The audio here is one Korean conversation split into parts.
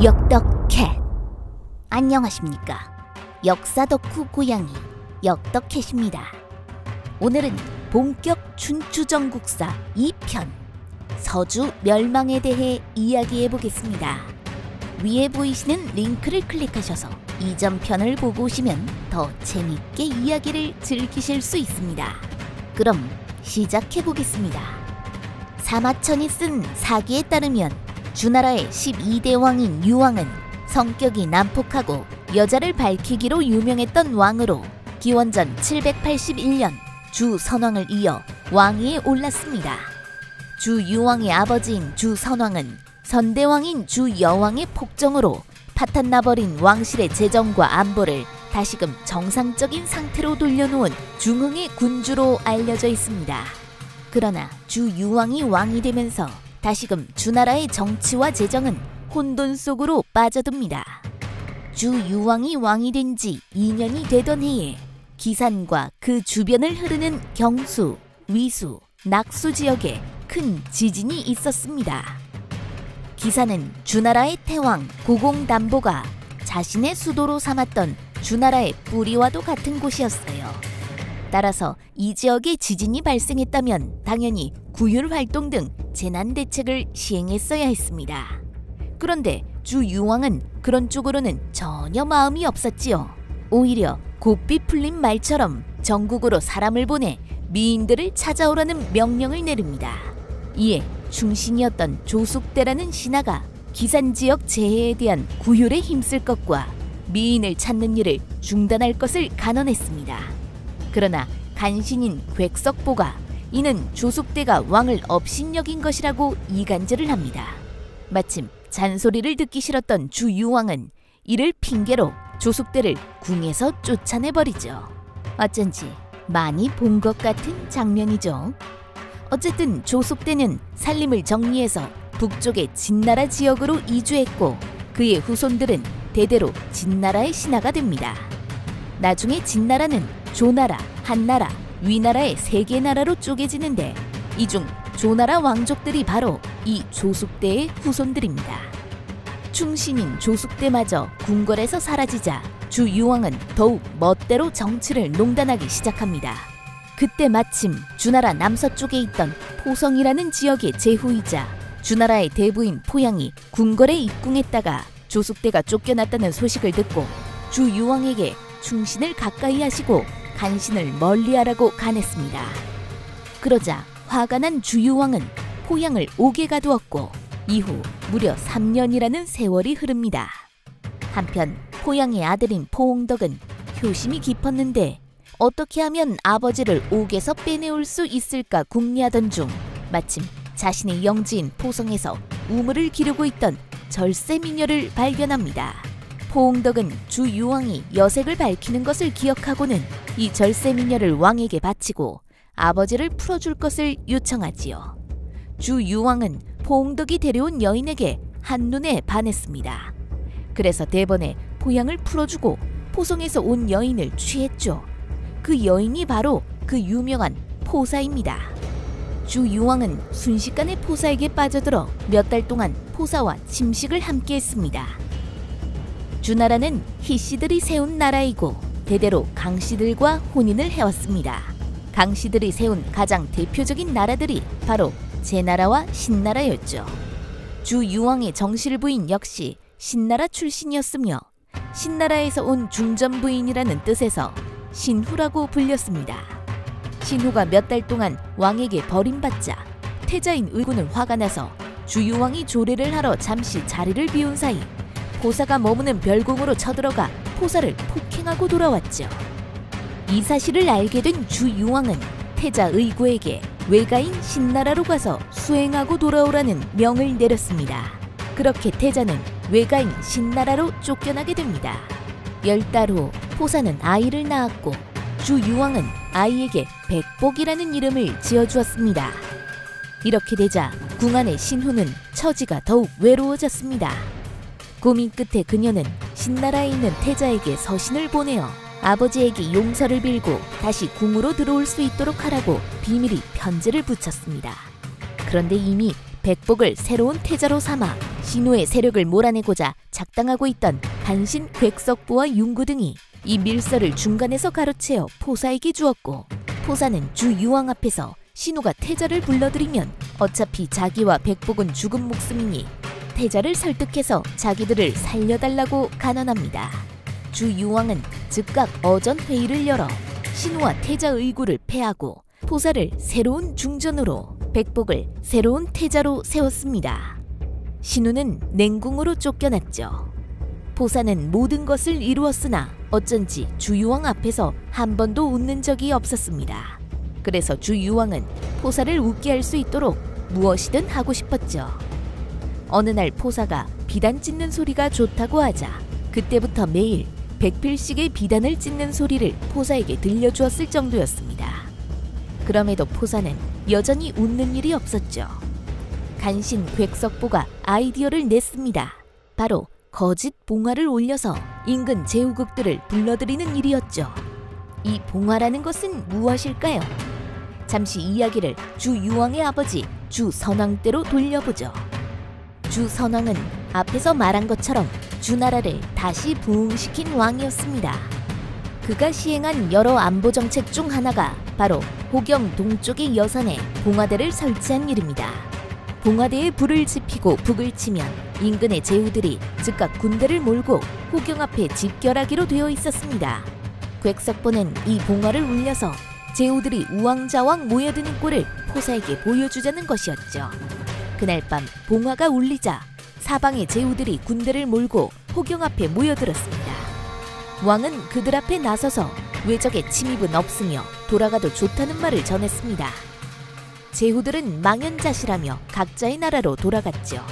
역덕캣. 안녕하십니까. 역사 덕후 고양이 역덕캣입니다. 오늘은 본격 춘추전국사 2편 서주 멸망에 대해 이야기해보겠습니다. 위에 보이시는 링크를 클릭하셔서 이전 편을 보고 오시면 더 재밌게 이야기를 즐기실 수 있습니다. 그럼 시작해보겠습니다. 사마천이 쓴 사기에 따르면 주나라의 12대 왕인 유왕은 성격이 난폭하고 여자를 밝히기로 유명했던 왕으로 기원전 781년 주선왕을 이어 왕위에 올랐습니다. 주유왕의 아버지인 주선왕은 선대왕인 주여왕의 폭정으로 파탄나버린 왕실의 재정과 안보를 다시금 정상적인 상태로 돌려놓은 중흥의 군주로 알려져 있습니다. 그러나 주유왕이 왕이 되면서 다시금 주나라의 정치와 재정은 혼돈 속으로 빠져듭니다. 주유왕이 왕이 된 지 2년이 되던 해에 기산과 그 주변을 흐르는 경수, 위수, 낙수 지역에 큰 지진이 있었습니다. 기산은 주나라의 태왕 고공담보가 자신의 수도로 삼았던 주나라의 뿌리와도 같은 곳이었어요. 따라서 이 지역에 지진이 발생했다면 당연히 구휼활동 등 재난대책을 시행했어야 했습니다. 그런데 주유왕은 그런 쪽으로는 전혀 마음이 없었지요. 오히려 곱비 풀린 말처럼 전국으로 사람을 보내 미인들을 찾아오라는 명령을 내립니다. 이에 충신이었던 조숙대라는 신하가 기산지역 재해에 대한 구휼에 힘쓸 것과 미인을 찾는 일을 중단할 것을 간언했습니다. 그러나 간신인 객석보가 이는 조숙대가 왕을 업신여긴 것이라고 이간질을 합니다. 마침 잔소리를 듣기 싫었던 주유왕은 이를 핑계로 조숙대를 궁에서 쫓아내버리죠. 어쩐지 많이 본 것 같은 장면이죠. 어쨌든 조숙대는 살림을 정리해서 북쪽의 진나라 지역으로 이주했고 그의 후손들은 대대로 진나라의 신하가 됩니다. 나중에 진나라는 조나라, 한나라, 위나라의 3개 나라로 쪼개지는데 이 중 조나라 왕족들이 바로 이 조숙대의 후손들입니다. 충신인 조숙대마저 궁궐에서 사라지자 주유왕은 더욱 멋대로 정치를 농단하기 시작합니다. 그때 마침 주나라 남서쪽에 있던 포성이라는 지역의 제후이자 주나라의 대부인 포양이 궁궐에 입궁했다가 조숙대가 쫓겨났다는 소식을 듣고 주유왕에게 충신을 가까이 하시고 간신을 멀리하라고 간했습니다. 그러자 화가 난 주유왕은 포양을 옥에 가두었고 이후 무려 3년이라는 세월이 흐릅니다. 한편 포양의 아들인 포홍덕은 효심이 깊었는데 어떻게 하면 아버지를 옥에서 빼내올 수 있을까 궁리하던 중 마침 자신의 영지인 포성에서 우물을 기르고 있던 절세미녀를 발견합니다. 포홍덕은 주유왕이 여색을 밝히는 것을 기억하고는 이 절세미녀를 왕에게 바치고 아버지를 풀어줄 것을 요청하지요. 주유왕은 포홍덕이 데려온 여인에게 한눈에 반했습니다. 그래서 대번에 포양을 풀어주고 포성에서 온 여인을 취했죠. 그 여인이 바로 그 유명한 포사입니다. 주유왕은 순식간에 포사에게 빠져들어 몇 달 동안 포사와 침식을 함께 했습니다. 주나라는 희씨들이 세운 나라이고 대대로 강씨들과 혼인을 해왔습니다. 강씨들이 세운 가장 대표적인 나라들이 바로 제나라와 신나라였죠. 주유왕의 정실부인 역시 신나라 출신이었으며 신나라에서 온 중전부인이라는 뜻에서 신후라고 불렸습니다. 신후가 몇 달 동안 왕에게 버림받자 태자인 의군은 화가 나서 주유왕이 조례를 하러 잠시 자리를 비운 사이 포사가 머무는 별궁으로 쳐들어가 포사를 폭행하고 돌아왔죠. 이 사실을 알게 된 주유왕은 태자 의구에게 외가인 신나라로 가서 수행하고 돌아오라는 명을 내렸습니다. 그렇게 태자는 외가인 신나라로 쫓겨나게 됩니다. 10달 후 포사는 아이를 낳았고 주유왕은 아이에게 백복이라는 이름을 지어주었습니다. 이렇게 되자 궁 안의 신후는 처지가 더욱 외로워졌습니다. 고민 끝에 그녀는 신나라에 있는 태자에게 서신을 보내어 아버지에게 용서를 빌고 다시 궁으로 들어올 수 있도록 하라고 비밀히 편지를 붙였습니다. 그런데 이미 백복을 새로운 태자로 삼아 신우의 세력을 몰아내고자 작당하고 있던 간신 객석부와 윤구 등이 이 밀서를 중간에서 가로채어 포사에게 주었고, 포사는 주유왕 앞에서 신우가 태자를 불러들이면 어차피 자기와 백복은 죽은 목숨이니 태자를 설득해서 자기들을 살려달라고 간언합니다. 주유왕은 즉각 어전 회의를 열어 신우와 태자 의구를 패하고 포사를 새로운 중전으로, 백복을 새로운 태자로 세웠습니다. 신우는 냉궁으로 쫓겨났죠. 포사는 모든 것을 이루었으나 어쩐지 주유왕 앞에서 한 번도 웃는 적이 없었습니다. 그래서 주유왕은 포사를 웃게 할 수 있도록 무엇이든 하고 싶었죠. 어느 날 포사가 비단 찢는 소리가 좋다고 하자 그때부터 매일 100필씩의 비단을 찢는 소리를 포사에게 들려주었을 정도였습니다. 그럼에도 포사는 여전히 웃는 일이 없었죠. 간신 객석보가 아이디어를 냈습니다. 바로 거짓 봉화를 올려서 인근 제후국들을 불러들이는 일이었죠. 이 봉화라는 것은 무엇일까요? 잠시 이야기를 주유왕의 아버지 주선왕 때로 돌려보죠. 주선왕은 앞에서 말한 것처럼 주나라를 다시 부흥시킨 왕이었습니다. 그가 시행한 여러 안보 정책 중 하나가 바로 호경 동쪽의 여산에 봉화대를 설치한 일입니다. 봉화대에 불을 지피고 북을 치면 인근의 제후들이 즉각 군대를 몰고 호경 앞에 집결하기로 되어 있었습니다. 객석보는 이 봉화를 울려서 제후들이 우왕좌왕 모여드는 꼴을 포사에게 보여주자는 것이었죠. 그날 밤 봉화가 울리자 사방의 제후들이 군대를 몰고 호경 앞에 모여들었습니다. 왕은 그들 앞에 나서서 외적의 침입은 없으며 돌아가도 좋다는 말을 전했습니다. 제후들은 망연자실하며 각자의 나라로 돌아갔죠.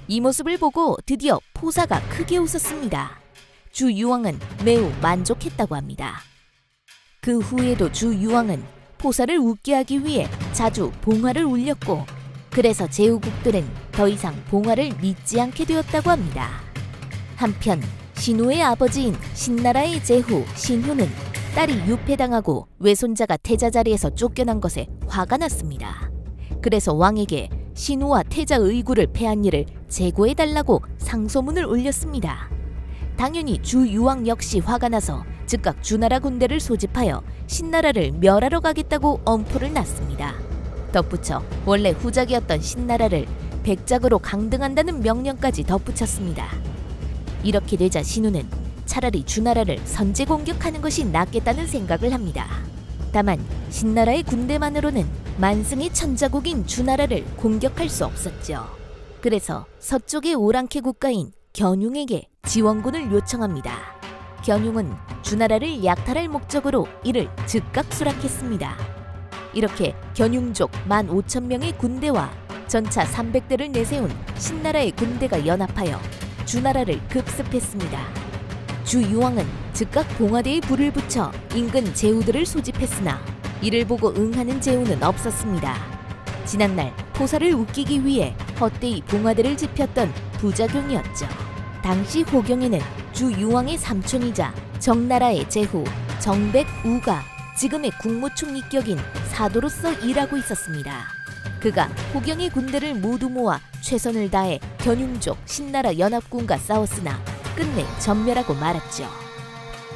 이 모습을 보고 드디어 포사가 크게 웃었습니다. 주유왕은 매우 만족했다고 합니다. 그 후에도 주유왕은 포사를 웃게 하기 위해 자주 봉화를 울렸고, 그래서 제후국들은 더 이상 봉화를 믿지 않게 되었다고 합니다. 한편 신우의 아버지인 신나라의 제후 신후는 딸이 유폐당하고 외손자가 태자 자리에서 쫓겨난 것에 화가 났습니다. 그래서 왕에게 신우와 태자 의구를 패한 일을 제고해달라고 상소문을 올렸습니다. 당연히 주유왕 역시 화가 나서 즉각 주나라 군대를 소집하여 신나라를 멸하러 가겠다고 엄포를 놨습니다. 덧붙여 원래 후작이었던 신나라를 백작으로 강등한다는 명령까지 덧붙였습니다. 이렇게 되자 신우는 차라리 주나라를 선제 공격하는 것이 낫겠다는 생각을 합니다. 다만 신나라의 군대만으로는 만승의 천자국인 주나라를 공격할 수 없었죠. 그래서 서쪽의 오랑캐 국가인 견융에게 지원군을 요청합니다. 견융은 주나라를 약탈할 목적으로 이를 즉각 수락했습니다. 이렇게 견융족 15,000명의 군대와 전차 300대를 내세운 신나라의 군대가 연합하여 주나라를 급습했습니다. 주유왕은 즉각 봉화대에 불을 붙여 인근 제후들을 소집했으나 이를 보고 응하는 제후는 없었습니다. 지난날 포사를 웃기기 위해 헛되이 봉화대를 지폈던 부작용이었죠. 당시 호경에는 주유왕의 삼촌이자 정나라의 제후 정백우가 지금의 국무총리 격인 사도로서 일하고 있었습니다. 그가 호경의 군대를 모두 모아 최선을 다해 견융족 신나라 연합군과 싸웠으나 끝내 전멸하고 말았죠.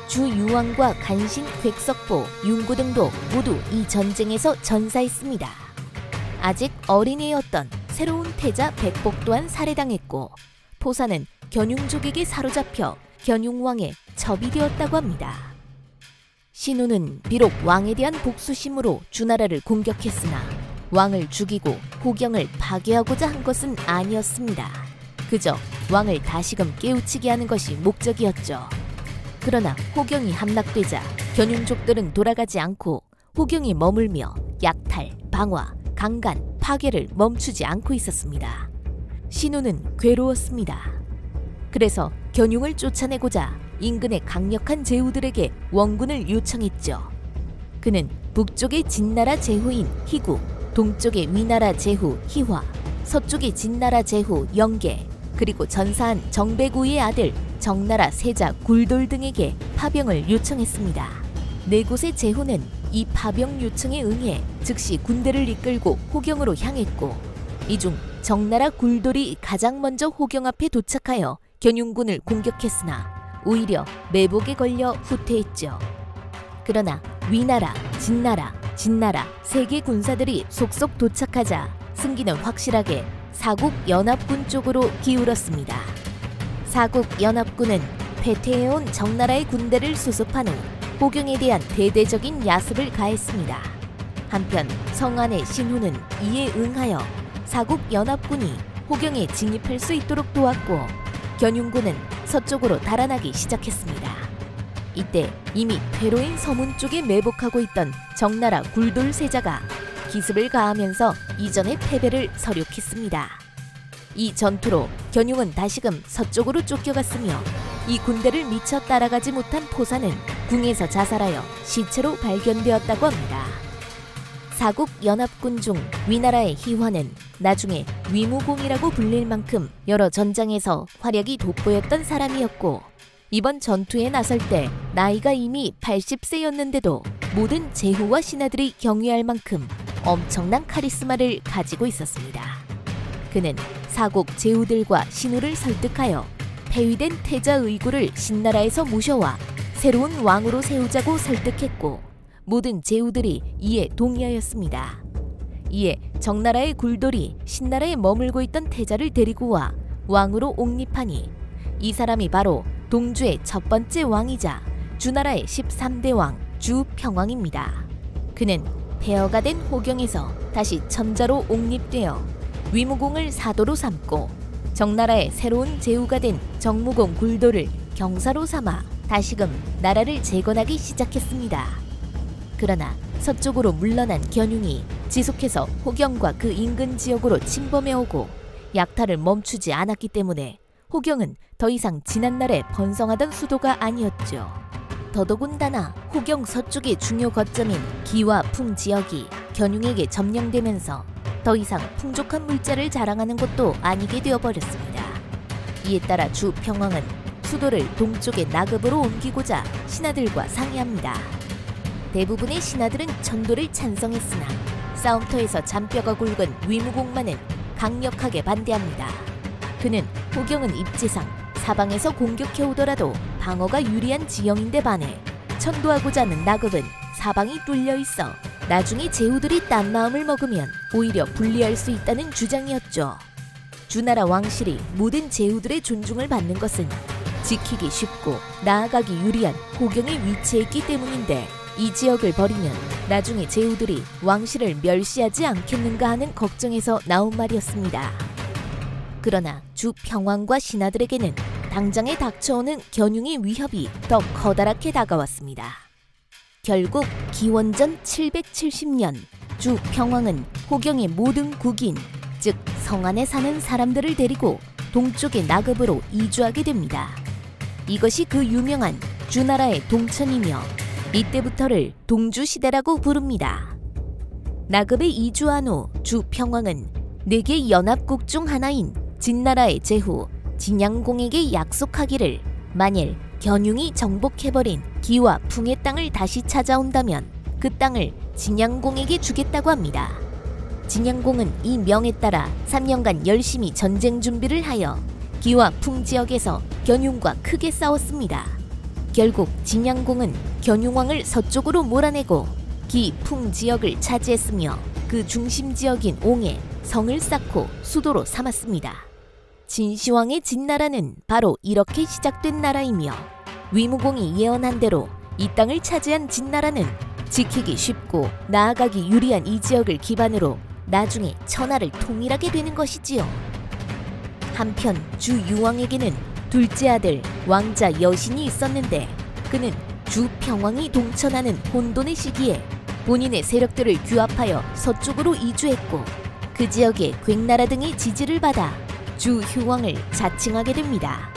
주유왕과 간신 객석보 윤구 등도 모두 이 전쟁에서 전사했습니다. 아직 어린애였던 새로운 태자 백복 또한 살해당했고, 포사는 견융족에게 사로잡혀 견융왕의 첩이 되었다고 합니다. 신우는 비록 왕에 대한 복수심으로 주나라를 공격했으나 왕을 죽이고 호경을 파괴하고자 한 것은 아니었습니다. 그저 왕을 다시금 깨우치게 하는 것이 목적이었죠. 그러나 호경이 함락되자 견융족들은 돌아가지 않고 호경이 머물며 약탈, 방화, 강간, 파괴를 멈추지 않고 있었습니다. 신우는 괴로웠습니다. 그래서 견융을 쫓아내고자 인근의 강력한 제후들에게 원군을 요청했죠. 그는 북쪽의 진나라 제후인 희구, 동쪽의 위나라 제후 희화, 서쪽의 진나라 제후 영계, 그리고 전사한 정백우의 아들 정나라 세자 굴돌 등에게 파병을 요청했습니다. 네 곳의 제후는 이 파병 요청에 응해 즉시 군대를 이끌고 호경으로 향했고, 이 중 정나라 굴돌이 가장 먼저 호경 앞에 도착하여 견윤군을 공격했으나 오히려 매복에 걸려 후퇴했죠. 그러나 위나라, 진나라, 진나라 세 개 군사들이 속속 도착하자 승기는 확실하게 사국연합군 쪽으로 기울었습니다. 사국연합군은 패퇴해온 정나라의 군대를 수습한 후 호경에 대한 대대적인 야습을 가했습니다. 한편 성안의 신후는 이에 응하여 사국연합군이 호경에 진입할 수 있도록 도왔고 견윤군은 서쪽으로 달아나기 시작했습니다. 이때 이미 퇴로인 서문 쪽에 매복하고 있던 정나라 굴돌 세자가 기습을 가하면서 이전의 패배를 서력했습니다. 이 전투로 견윤은 다시금 서쪽으로 쫓겨갔으며 이 군대를 미처 따라가지 못한 포사는 궁에서 자살하여 시체로 발견되었다고 합니다. 사국연합군 중 위나라의 희화는 나중에 위무공이라고 불릴 만큼 여러 전장에서 활약이 돋보였던 사람이었고 이번 전투에 나설 때 나이가 이미 80세였는데도 모든 제후와 신하들이 경외할 만큼 엄청난 카리스마를 가지고 있었습니다. 그는 사국 제후들과 신우를 설득하여 폐위된 태자 의구를 신나라에서 모셔와 새로운 왕으로 세우자고 설득했고 모든 제후들이 이에 동의하였습니다. 이에 정나라의 굴돌이 신나라에 머물고 있던 태자를 데리고 와 왕으로 옹립하니 이 사람이 바로 동주의 첫 번째 왕이자 주나라의 13대 왕 주평왕입니다. 그는 폐허가 된 호경에서 다시 천자로 옹립되어 위무공을 사도로 삼고 정나라의 새로운 제후가 된 정무공 굴돌을 경사로 삼아 다시금 나라를 재건하기 시작했습니다. 그러나 서쪽으로 물러난 견윤이 지속해서 호경과 그 인근 지역으로 침범해오고 약탈을 멈추지 않았기 때문에 호경은 더 이상 지난날에 번성하던 수도가 아니었죠. 더더군다나 호경 서쪽의 중요 거점인 기와 풍 지역이 견윤에게 점령되면서 더 이상 풍족한 물자를 자랑하는 곳도 아니게 되어버렸습니다. 이에 따라 주평왕은 수도를 동쪽의 나급으로 옮기고자 신하들과 상의합니다. 대부분의 신하들은 천도를 찬성했으나 싸움터에서 잔뼈가 굵은 위무공만은 강력하게 반대합니다. 그는 호경은 입지상 사방에서 공격해오더라도 방어가 유리한 지형인데 반해 천도하고자 하는 나급은 사방이 뚫려 있어 나중에 제후들이 딴 마음을 먹으면 오히려 불리할 수 있다는 주장이었죠. 주나라 왕실이 모든 제후들의 존중을 받는 것은 지키기 쉽고 나아가기 유리한 호경에 위치해 있기 때문인데 이 지역을 버리면 나중에 제후들이 왕실을 멸시하지 않겠는가 하는 걱정에서 나온 말이었습니다. 그러나 주평왕과 신하들에게는 당장에 닥쳐오는 견윤의 위협이 더 커다랗게 다가왔습니다. 결국 기원전 770년 주평왕은 호경의 모든 국인, 즉 성안에 사는 사람들을 데리고 동쪽의 나급으로 이주하게 됩니다. 이것이 그 유명한 주나라의 동천이며 이때부터를 동주시대라고 부릅니다. 나급에 이주한 후 주평왕은 4개 연합국 중 하나인 진나라의 제후 진양공에게 약속하기를 만일 견윤이 정복해버린 기와 풍의 땅을 다시 찾아온다면 그 땅을 진양공에게 주겠다고 합니다. 진양공은 이 명에 따라 3년간 열심히 전쟁 준비를 하여 기와 풍 지역에서 견윤과 크게 싸웠습니다. 결국 진양공은 견윤왕을 서쪽으로 몰아내고 기, 풍 지역을 차지했으며 그 중심 지역인 옹에 성을 쌓고 수도로 삼았습니다. 진시황의 진나라는 바로 이렇게 시작된 나라이며 위무공이 예언한 대로 이 땅을 차지한 진나라는 지키기 쉽고 나아가기 유리한 이 지역을 기반으로 나중에 천하를 통일하게 되는 것이지요. 한편 주유왕에게는 둘째 아들 왕자 여신이 있었는데 그는 주평왕이 동천하는 혼돈의 시기에 본인의 세력들을 규합하여 서쪽으로 이주했고 그 지역의 괭나라 등의 지지를 받아 주휴왕을 자칭하게 됩니다.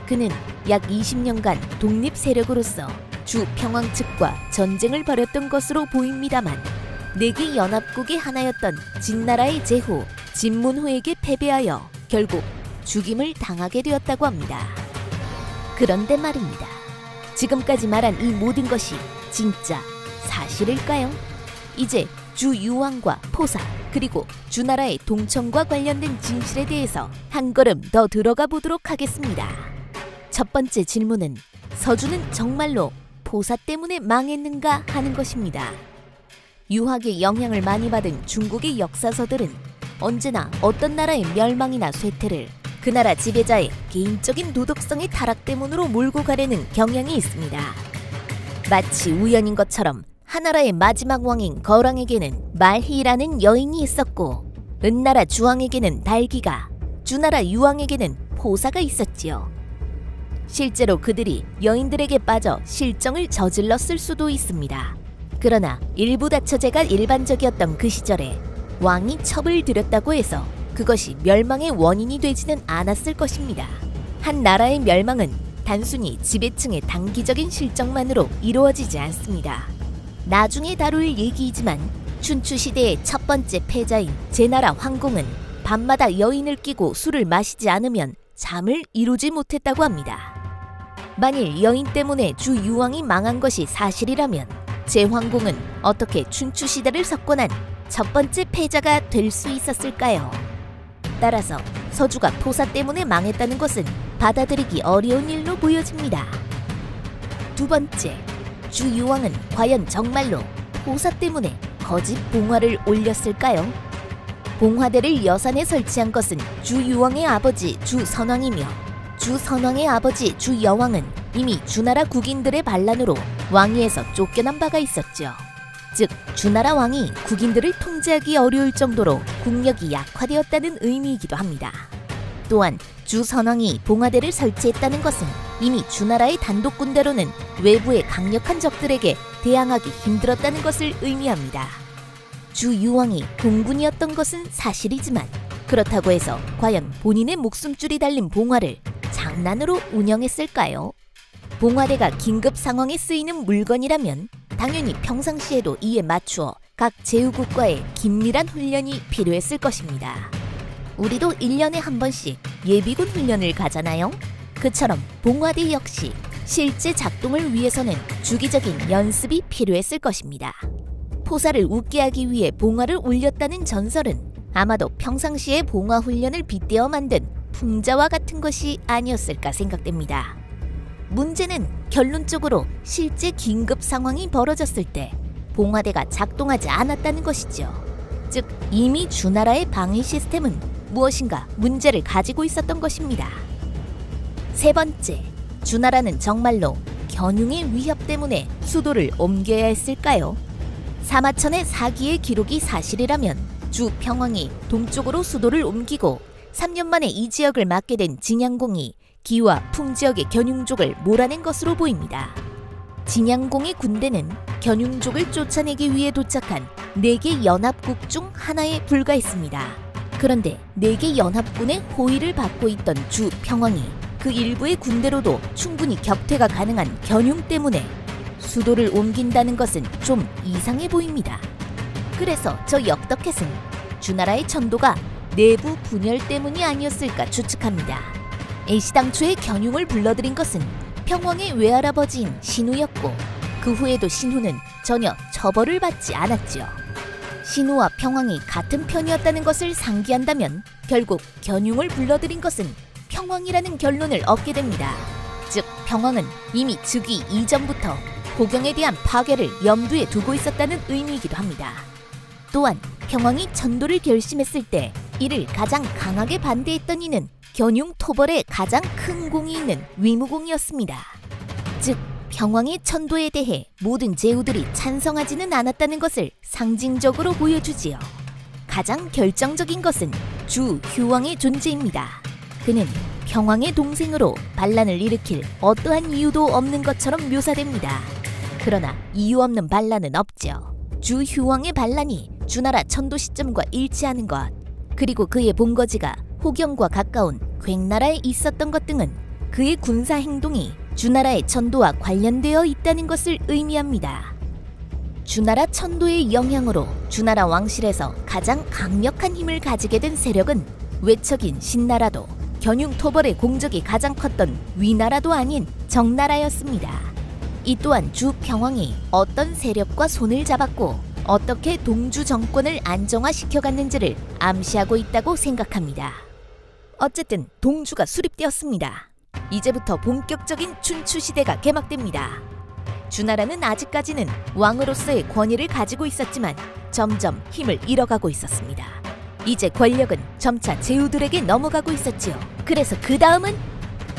그는 약 20년간 독립 세력으로서 주평왕 측과 전쟁을 벌였던 것으로 보입니다만 4개 연합국의 하나였던 진나라의 제후 진문호에게 패배하여 결국 죽임을 당하게 되었다고 합니다. 그런데 말입니다. 지금까지 말한 이 모든 것이 진짜 사실일까요? 이제 주유왕과 포사 그리고 주나라의 동청과 관련된 진실에 대해서 한 걸음 더 들어가 보도록 하겠습니다. 첫 번째 질문은 서주는 정말로 포사 때문에 망했는가 하는 것입니다. 유학의 영향을 많이 받은 중국의 역사서들은 언제나 어떤 나라의 멸망이나 쇠퇴를 그 나라 지배자의 개인적인 도덕성의 타락 때문으로 몰고 가려는 경향이 있습니다. 마치 우연인 것처럼 하나라의 마지막 왕인 거랑에게는 말희라는 여인이 있었고 은나라 주왕에게는 달기가, 주나라 유왕에게는 포사가 있었지요. 실제로 그들이 여인들에게 빠져 실정을 저질렀을 수도 있습니다. 그러나 일부 다처제가 일반적이었던 그 시절에 왕이 첩을 들였다고 해서 그것이 멸망의 원인이 되지는 않았을 것입니다. 한 나라의 멸망은 단순히 지배층의 단기적인 실정만으로 이루어지지 않습니다. 나중에 다룰 얘기이지만 춘추시대의 첫 번째 패자인 제나라 황공은 밤마다 여인을 끼고 술을 마시지 않으면 잠을 이루지 못했다고 합니다. 만일 여인 때문에 주유왕이 망한 것이 사실이라면 제황공은 어떻게 춘추시대를 석권한 첫 번째 패자가 될 수 있었을까요? 따라서 서주가 포사 때문에 망했다는 것은 받아들이기 어려운 일로 보여집니다. 두 번째, 주유왕은 과연 정말로 포사 때문에 거짓 봉화를 올렸을까요? 봉화대를 여산에 설치한 것은 주유왕의 아버지 주선왕이며 주선왕의 아버지 주여왕은 이미 주나라 국인들의 반란으로 왕위에서 쫓겨난 바가 있었죠. 즉 주나라 왕이 국인들을 통제하기 어려울 정도로 국력이 약화되었다는 의미이기도 합니다. 또한 주선왕이 봉화대를 설치했다는 것은 이미 주나라의 단독 군대로는 외부의 강력한 적들에게 대항하기 힘들었다는 것을 의미합니다. 주유왕이 공군이었던 것은 사실이지만 그렇다고 해서 과연 본인의 목숨줄이 달린 봉화를 장난으로 운영했을까요? 봉화대가 긴급 상황에 쓰이는 물건이라면 당연히 평상시에도 이에 맞추어 각 제후국과의 긴밀한 훈련이 필요했을 것입니다. 우리도 1년에 한 번씩 예비군 훈련을 가잖아요? 그처럼 봉화대 역시 실제 작동을 위해서는 주기적인 연습이 필요했을 것입니다. 포사를 웃게 하기 위해 봉화를 올렸다는 전설은 아마도 평상시에 봉화 훈련을 빗대어 만든 풍자와 같은 것이 아니었을까 생각됩니다. 문제는 결론적으로 실제 긴급 상황이 벌어졌을 때 봉화대가 작동하지 않았다는 것이죠. 즉 이미 주나라의 방위 시스템은 무엇인가 문제를 가지고 있었던 것입니다. 세 번째, 주나라는 정말로 견융의 위협 때문에 수도를 옮겨야 했을까요? 사마천의 사기의 기록이 사실이라면 주평왕이 동쪽으로 수도를 옮기고 3년 만에 이 지역을 맡게 된 진양공이 기와 풍지역의 견융족을 몰아낸 것으로 보입니다. 진양공의 군대는 견융족을 쫓아내기 위해 도착한 4개 연합국 중 하나에 불과했습니다. 그런데 4개 연합군의 호의를 받고 있던 주평왕이 그 일부의 군대로도 충분히 격퇴가 가능한 견융 때문에 수도를 옮긴다는 것은 좀 이상해 보입니다. 그래서 저 역덕햇은 주나라의 천도가 내부 분열 때문이 아니었을까 추측합니다. 애시당초에 견융을 불러들인 것은 평왕의 외할아버지인 신우였고 그 후에도 신우는 전혀 처벌을 받지 않았지요. 신우와 평왕이 같은 편이었다는 것을 상기한다면 결국 견융을 불러들인 것은 평왕이라는 결론을 얻게 됩니다. 즉 평왕은 이미 즉위 이전부터 고경에 대한 파괴를 염두에 두고 있었다는 의미이기도 합니다. 또한 평왕이 천도를 결심했을 때 이를 가장 강하게 반대했던 이는 견융 토벌에 가장 큰 공이 있는 위무공이었습니다. 즉 평왕의 천도에 대해 모든 제후들이 찬성하지는 않았다는 것을 상징적으로 보여주지요. 가장 결정적인 것은 주휴왕의 존재입니다. 그는 평왕의 동생으로 반란을 일으킬 어떠한 이유도 없는 것처럼 묘사됩니다. 그러나 이유 없는 반란은 없죠. 주휴왕의 반란이 주나라 천도 시점과 일치하는 것, 그리고 그의 본거지가 호경과 가까운 괭나라에 있었던 것 등은 그의 군사 행동이 주나라의 천도와 관련되어 있다는 것을 의미합니다. 주나라 천도의 영향으로 주나라 왕실에서 가장 강력한 힘을 가지게 된 세력은 외척인 신나라도 견융 토벌의 공적이 가장 컸던 위나라도 아닌 정나라였습니다. 이 또한 주평왕이 어떤 세력과 손을 잡았고 어떻게 동주 정권을 안정화시켜갔는지를 암시하고 있다고 생각합니다. 어쨌든 동주가 수립되었습니다. 이제부터 본격적인 춘추 시대가 개막됩니다. 주나라는 아직까지는 왕으로서의 권위를 가지고 있었지만 점점 힘을 잃어가고 있었습니다. 이제 권력은 점차 제후들에게 넘어가고 있었지요. 그래서 그 다음은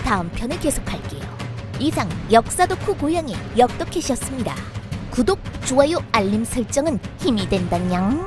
다음 편에 계속할게요. 이상 역사 덕후 고양이 역덕캣이었습니다. 구독, 좋아요, 알림 설정은 힘이 된다냥.